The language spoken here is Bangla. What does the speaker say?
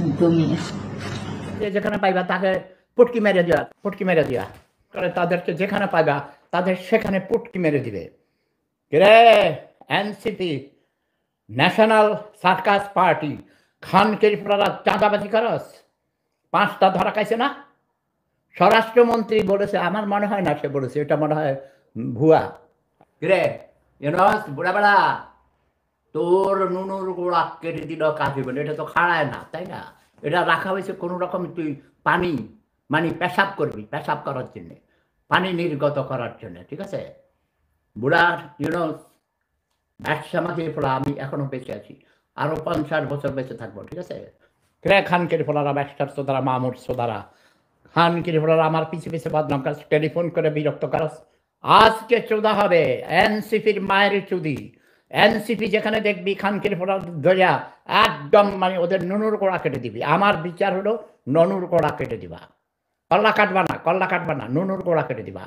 একদমই যেখানে পাইবা তাকে পটকি মেরে দিয়া করে তাদেরকে যেখানে পাইবা তাদের সেখানে পটকি মেরে দিবে। রে এনসিপি ন্যাশনাল সার্কাস পার্টি খানকের পড়ারা চাঁদাবাজি করস, 5টা ধরা খাইছে না? স্বরাষ্ট্রমন্ত্রী বলেছে, আমার মনে হয় না সে বলেছে, এটা মনে হয় ভুয়া। রে ইউনুস বুড়া বেড়া, তোর নুনুর গোড়া কেটে দিল কাজে বলে, এটা তো খাড়ায় না, তাই না? এটা রাখা হয়েছে কোনো রকম তুই পানি মানে পেশাব করবি, পেশাব করার জন্যে, পানি নির্গত করার জন্য, ঠিক আছে? বুড়া ইউনুস ব্যবসা মাখিয়ে ফোলা, আমি এখনো বেঁচে আছি, আরো 50 বছর বেঁচে থাকবো, ঠিক আছে? রে খানকের ফোলারা, ব্যবসার সোদারা, মামুর সোদারা, খানকের ফোলারা আমার পিছে পিছে বদনাম কাজ, টেলিফোন করে বিরক্ত করাস। আজকে চোদা হবে এনসিপির মায়ের চুদি। এনসিপি যেখানে দেখবি খানকের ফোলা ধরিয়া একদম মানে ওদের নুনুর কোড়া কেটে দিবি। আমার বিচার হলো ননুর কোড়া কেটে দিবা, কল্লা কাটবা না, নুনুর কোড়া কেটে দিবা।